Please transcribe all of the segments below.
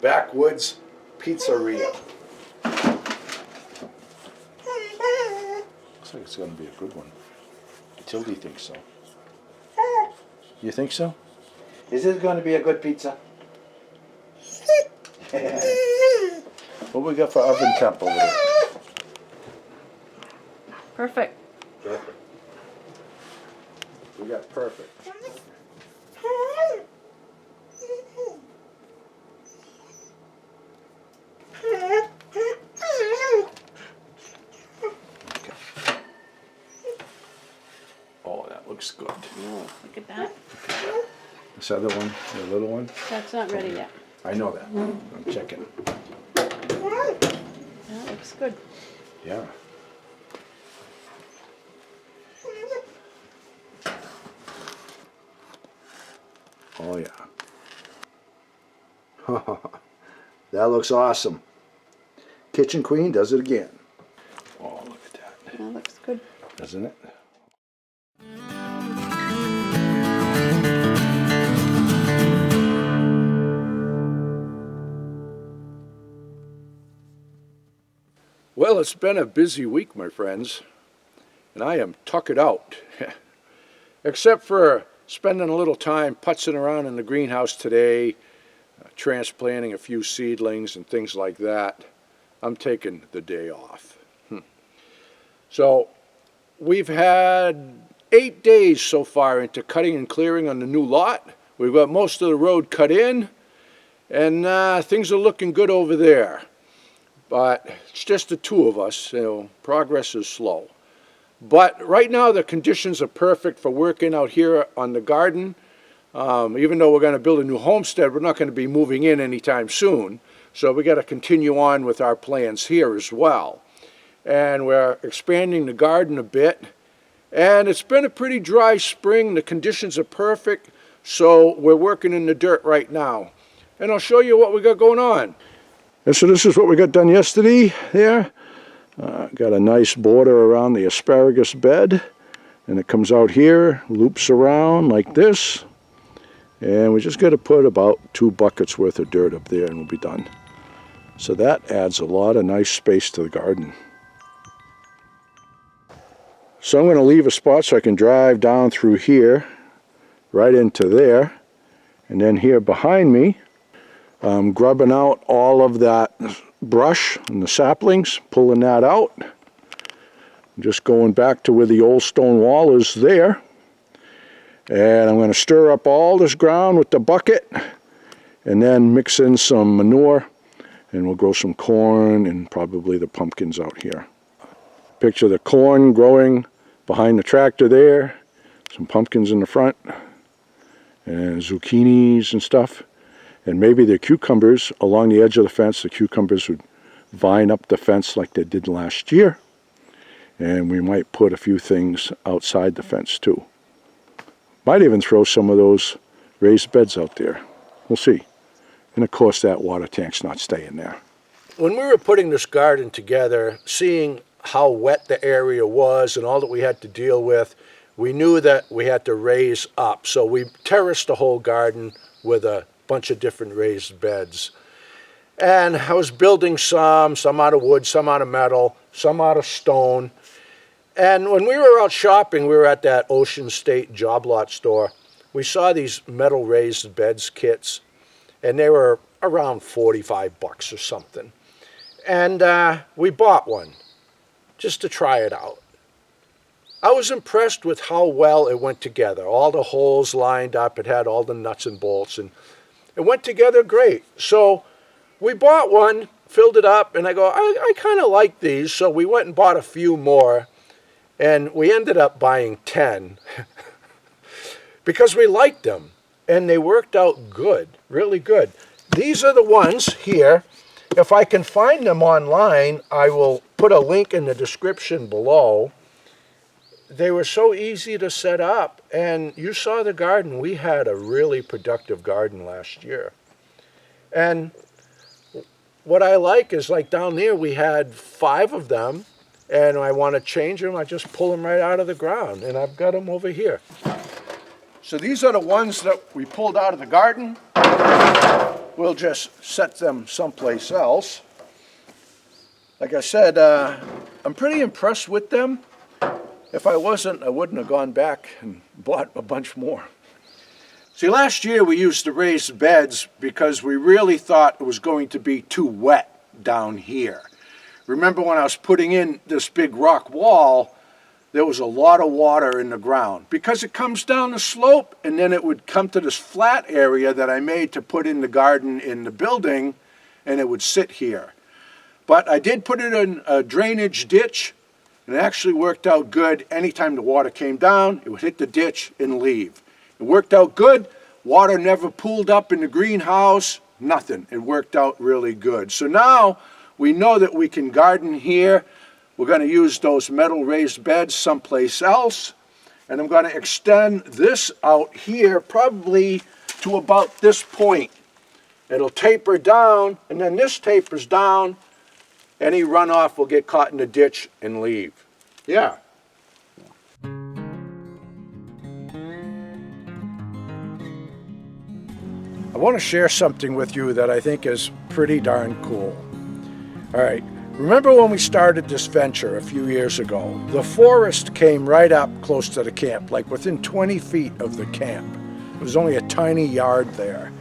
backwoods pizzeria. Looks like it's going to be a good one. Tildy thinks so. You think so? Is it going to be a good pizza? What we got for oven temp over there? Perfect. Perfect. We got perfect. Okay. Oh, that looks good. Oh, look at that. This other one, the little one? That's not ready yet. I know that. I'm checking. That looks good. Yeah. Oh yeah. That looks awesome. Kitchen Queen does it again. Oh, look at that. That looks good. Doesn't it? Well, it's been a busy week, my friends, and I am tuckered out. Except for spending a little time putzing around in the greenhouse today, transplanting a few seedlings and things like that. I'm taking the day off. So we've had 8 days so far into cutting and clearing on the new lot. We've got most of the road cut in, and things are looking good over there. But it's just the two of us, so progress is slow. But right now the conditions are perfect for working out here on the garden. Even though we're going to build a new homestead, we're not going to be moving in anytime soon. So we got to continue on with our plans here as well. And we're expanding the garden a bit. And it's been a pretty dry spring. The conditions are perfect. So we're working in the dirt right now. And I'll show you what we got going on. And so this is what we got done yesterday there. Got a nice border around the asparagus bed. And it comes out here, loops around like this. And we just got to put about 2 buckets worth of dirt up there and we'll be done. So that adds a lot of nice space to the garden. So I'm going to leave a spot so I can drive down through here, right into there. And then here behind me, I'm grubbing out all of that brush and the saplings, pulling that out. Just going back to where the old stone wall is there. And I'm going to stir up all this ground with the bucket and then mix in some manure, and we'll grow some corn and probably the pumpkins out here. Picture the corn growing behind the tractor there, some pumpkins in the front, and zucchinis and stuff. And maybe the cucumbers along the edge of the fence. The cucumbers would vine up the fence like they did last year. And we might put a few things outside the fence too. Might even throw some of those raised beds out there. We'll see. And of course that water tank's not staying there. When we were putting this garden together, seeing how wet the area was and all that we had to deal with, we knew that we had to raise up. So we terraced the whole garden with a bunch of different raised beds. And I was building some out of wood, some out of metal, some out of stone. And when we were out shopping, we were at that Ocean State job lot store. We saw these metal raised beds kits, and they were around 45 bucks or something. And we bought one just to try it out. I was impressed with how well it went together. All the holes lined up, it had all the nuts and bolts, and it went together great. So we bought one, filled it up, and I go, I kind of like these. So we went and bought a few more, and we ended up buying 10 because we liked them, and they worked out good, really good. These are the ones here. If I can find them online, I will put a link in the description below. They were so easy to set up, and you saw the garden. We had a really productive garden last year. And what I like is, like down there, we had 5 of them, and I want to change them. I just pull them right out of the ground, and I've got them over here. So these are the ones that we pulled out of the garden. we'll just set them someplace else. Like I said, I'm pretty impressed with them. If I wasn't, I wouldn't have gone back and bought a bunch more. See, last year we used the raised beds because we really thought it was going to be too wet down here. Remember when I was putting in this big rock wall, there was a lot of water in the ground because it comes down the slope and then it would come to this flat area that I made to put in the garden in the building, and it would sit here. But I did put it in a drainage ditch, and it actually worked out good. Anytime the water came down, it would hit the ditch and leave. It worked out good. Water never pooled up in the greenhouse, nothing. It worked out really good. So now we know that we can garden here. We're going to use those metal raised beds someplace else. And I'm going to extend this out here probably to about this point. It'll taper down, and then this tapers down. Any runoff will get caught in the ditch and leave. Yeah. I want to share something with you that I think is pretty darn cool. All right. Remember when we started this venture a few years ago? The forest came right up close to the camp, like within 20 feet of the camp. It was only a tiny yard there.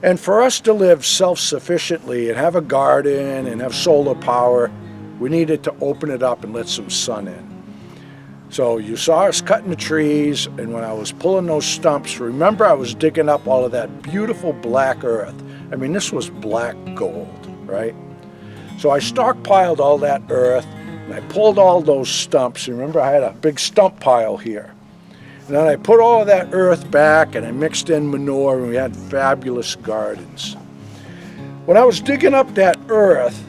And for us to live self-sufficiently and have a garden and have solar power, we needed to open it up and let some sun in. So you saw us cutting the trees, and when I was pulling those stumps, remember I was digging up all of that beautiful black earth. I mean, this was black gold, right? So I stockpiled all that earth, and I pulled all those stumps. Remember, I had a big stump pile here. And then I put all of that earth back, and I mixed in manure, and we had fabulous gardens. When I was digging up that earth,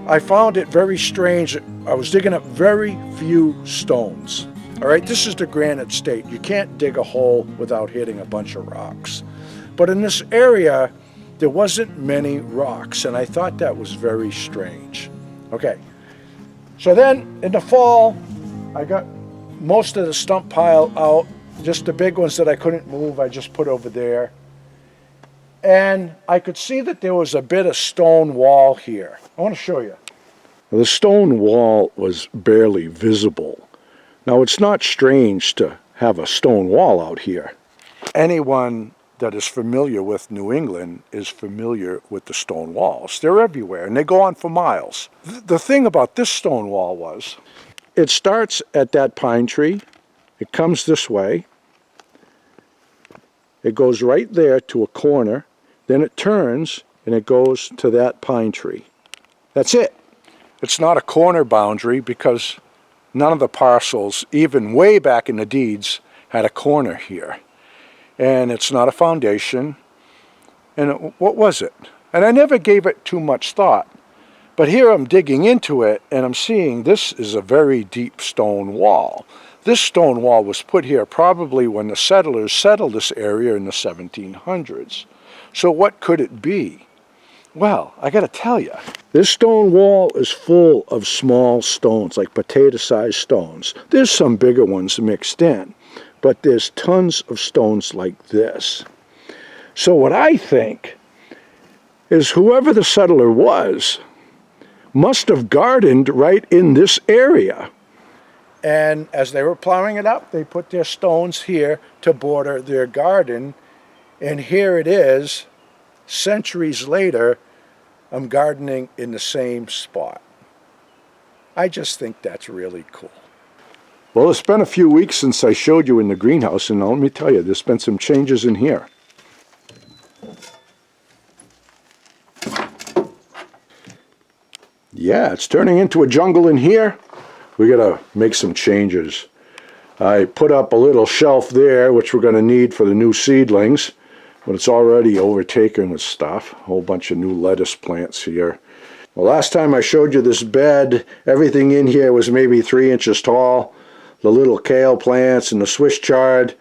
I found it very strange. I was digging up very few stones. All right, this is the granite state. You can't dig a hole without hitting a bunch of rocks. But in this area, there wasn't many rocks, and I thought that was very strange. Okay, so then in the fall, I got most of the stump pile out. Just the big ones that I couldn't move, I just put over there. And I could see that there was a bit of stone wall here. I want to show you. The stone wall was barely visible. Now, it's not strange to have a stone wall out here. Anyone that is familiar with New England is familiar with the stone walls. They're everywhere, and they go on for miles. The thing about this stone wall was, it starts at that pine tree, it comes this way, it goes right there to a corner, then it turns and it goes to that pine tree. That's it. It's not a corner boundary because none of the parcels, even way back in the deeds, had a corner here. And it's not a foundation. And what was it? And I never gave it too much thought. But here I'm digging into it, and I'm seeing this is a very deep stone wall. This stone wall was put here probably when the settlers settled this area in the 1700s. So what could it be? Well, I got to tell you, this stone wall is full of small stones, like potato-sized stones. There's some bigger ones mixed in, but there's tons of stones like this. So what I think is whoever the settler was must have gardened right in this area. And as they were plowing it up, they put their stones here to border their garden. And here it is, centuries later, I'm gardening in the same spot. I just think that's really cool. Well, it's been a few weeks since I showed you in the greenhouse, and let me tell you, there's been some changes in here. Yeah, it's turning into a jungle in here. We gotta make some changes. I put up a little shelf there, which we're gonna need for the new seedlings, but it's already overtaken with stuff. A whole bunch of new lettuce plants here. Well, last time I showed you this bed, everything in here was maybe 3 inches tall. The little kale plants and the Swiss chard.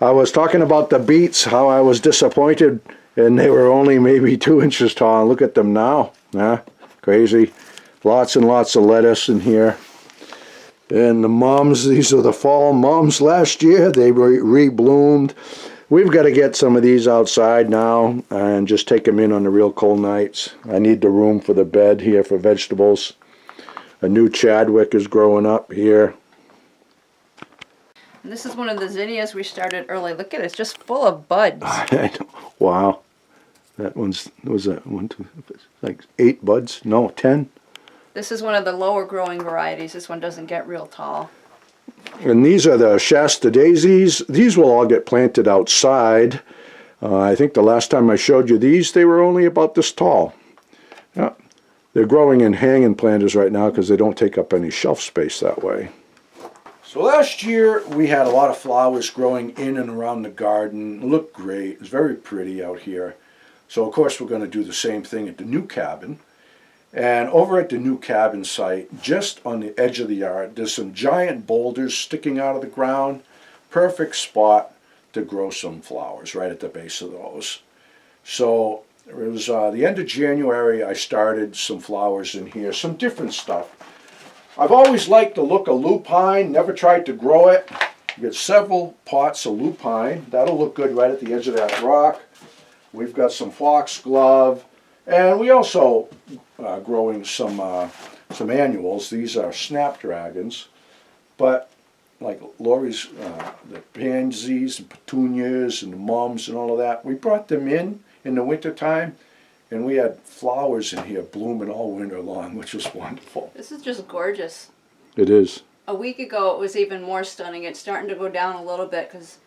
I was talking about the beets, how I was disappointed, and they were only maybe 2 inches tall. And look at them now. Crazy. Lots and lots of lettuce in here. And the mums, these are the fall mums last year. They re-bloomed. We've got to get some of these outside now and just take them in on the real cold nights. I need the room for the bed here for vegetables. A new Chadwick is growing up here. And this is one of the zinnias we started early. Look at it, it's just full of buds. Wow. That was that 1, 2, like 8 buds? No, 10. This is one of the lower growing varieties. This one doesn't get real tall. And these are the Shasta daisies. These will all get planted outside. I think the last time I showed you these, they were only about this tall. Yeah. They're growing in hanging planters right now because they don't take up any shelf space that way. So last year we had a lot of flowers growing in and around the garden. It looked great. It was very pretty out here. So of course we're going to do the same thing at the new cabin. And over at the new cabin site, just on the edge of the yard, there's some giant boulders sticking out of the ground. Perfect spot to grow some flowers right at the base of those. So it was the end of January I started some flowers in here, some different stuff. I've always liked the look of lupine, never tried to grow it. You get several pots of lupine. That'll look good right at the edge of that rock. We've got some foxglove, and we also growing some annuals. These are snapdragons, but like Lori's, the pansies and petunias and the mums and all of that, we brought them in the wintertime, and we had flowers in here blooming all winter long, which was wonderful. This is just gorgeous. It is. A week ago it was even more stunning. It's starting to go down a little bit because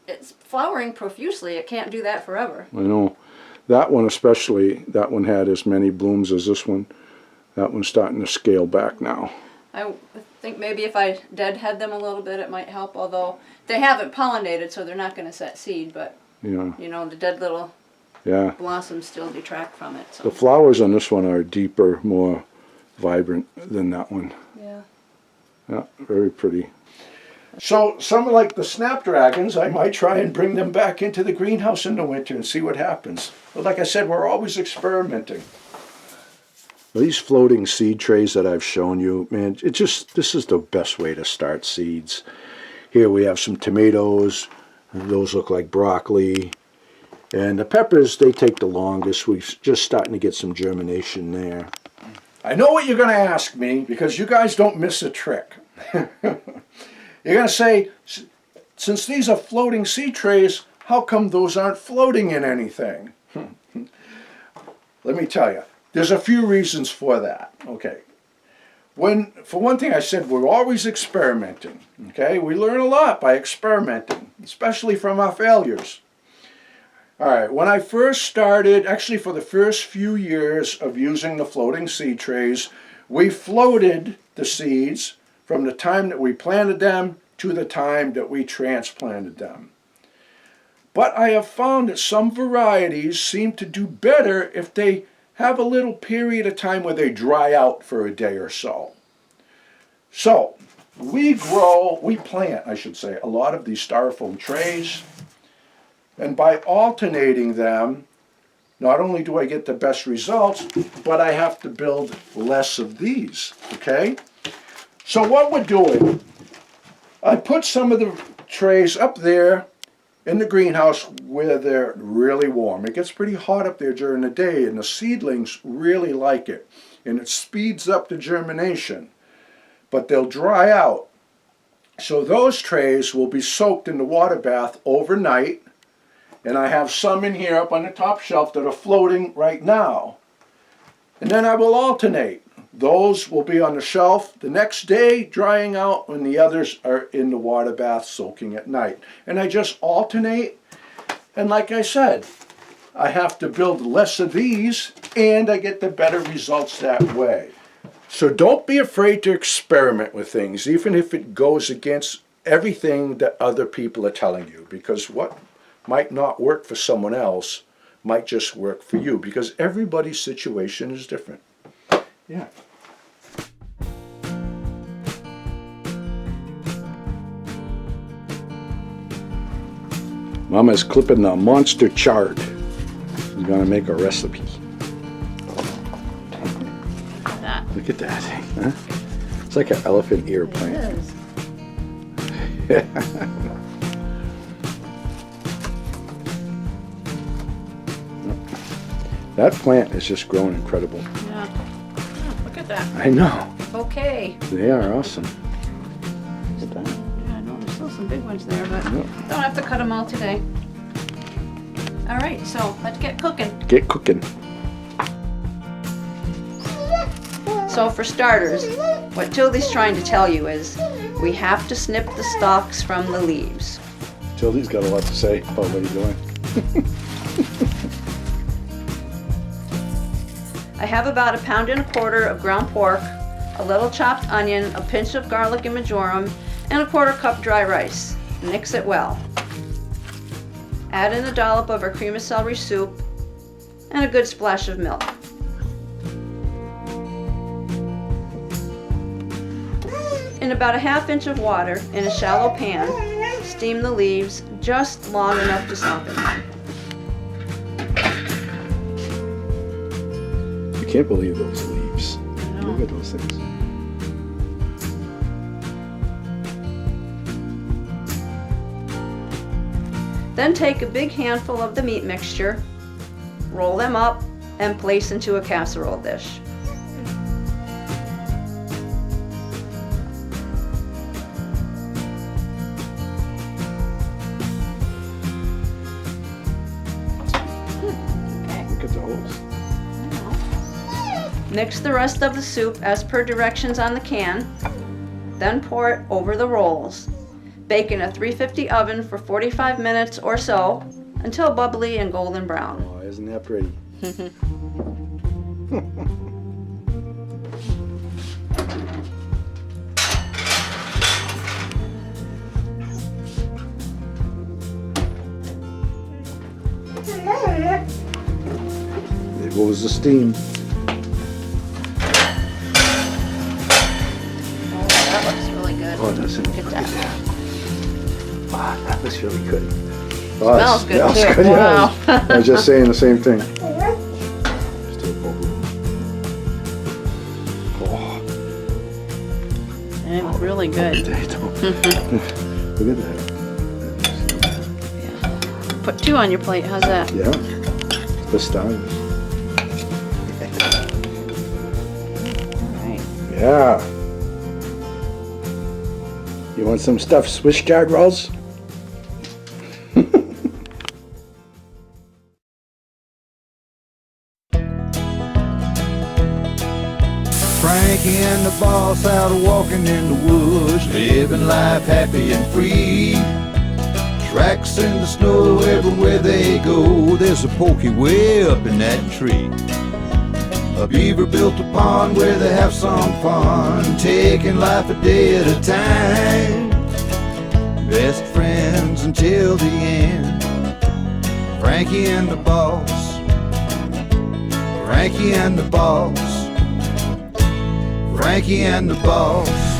it's flowering profusely. It can't do that forever. I know. That one especially, that one had as many blooms as this one. That one's starting to scale back now. I think maybe if I deadhead them a little bit it might help, although they haven't pollinated so they're not going to set seed, but Yeah. you know, the dead little Yeah. blossoms still detract from it. So. The flowers on this one are deeper, more vibrant than that one. Yeah. Yeah, very pretty. So some like the snapdragons, I might try and bring them back into the greenhouse in the winter and see what happens. But like I said, we're always experimenting. These floating seed trays that I've shown you, man, this is the best way to start seeds. Here we have some tomatoes, and those look like broccoli. And the peppers, they take the longest. We're just starting to get some germination there. I know what you're going to ask me, because you guys don't miss a trick. You're going to say, since these are floating seed trays, how come those aren't floating in anything? Let me tell you, there's a few reasons for that. Okay. For one thing, I said we're always experimenting. Okay, we learn a lot by experimenting, especially from our failures. All right, when I first started, actually for the first few years of using the floating seed trays, we floated the seeds from the time that we planted them to the time that we transplanted them. But I have found that some varieties seem to do better if they have a little period of time where they dry out for a day or so. So we plant, I should say, a lot of these styrofoam trays, and by alternating them, not only do I get the best results, but I have to build less of these, okay? So what we're doing, I put some of the trays up there in the greenhouse where they're really warm. It gets pretty hot up there during the day, and the seedlings really like it, and it speeds up the germination. But they'll dry out. So those trays will be soaked in the water bath overnight, and I have some in here up on the top shelf that are floating right now. And then I will alternate. Those will be on the shelf the next day, drying out, when the others are in the water bath soaking at night. And I just alternate, and like I said, I have to build less of these, and I get the better results that way. So don't be afraid to experiment with things, even if it goes against everything that other people are telling you, because what might not work for someone else might just work for you, because everybody's situation is different. Yeah. Mama's clipping the monster chard. She's gonna make a recipe. Look at that thing, huh? It's like an elephant ear plant. It is. That plant is just growing incredible. Yeah. Oh, look at that. I know. Okay. They are awesome. Yeah, I know there's still some big ones there, but Yep. don't have to cut them all today. All right, so let's get cooking. Get cooking. So for starters, what Tildy's trying to tell you is we have to snip the stalks from the leaves. Tildy's got a lot to say about what he's doing. I have about 1.25 pounds of ground pork, a little chopped onion, a pinch of garlic and marjoram, and a 1/4 cup dry rice. Mix it well. Add in a dollop of our cream of celery soup and a good splash of milk. In about 1/2 inch of water in a shallow pan, steam the leaves just long enough to soften. I can't believe those leaves. I know. Look at those things. Then take a big handful of the meat mixture, roll them up, and place into a casserole dish. Okay. Look at the holes. Mix the rest of the soup as per directions on the can, then pour it over the rolls. Bake in a 350 oven for 45 minutes or so until bubbly and golden brown. Oh, isn't that pretty? There goes the steam. Oh, that looks really good. Oh, that's it. Look at that. Ah, that looks really good. Oh, Smells good, too. Good, Wow. yeah. I was just saying the same thing. Still bubbling. Oh, It was really good. potato. Look at that. Put 2 on your plate. How's that? Yeah, the stars. Right. Yeah. You want some stuffed Swiss chard rolls? Frankie and the boss out walking in the woods, living life happy and free. Tracks in the snow everywhere they go, there's a pokey way up in that tree. A beaver built a pond where they have some fun, taking life a day at a time. Best friends until the end, Frankie and the boss, Frankie and the boss, Frankie and the boss.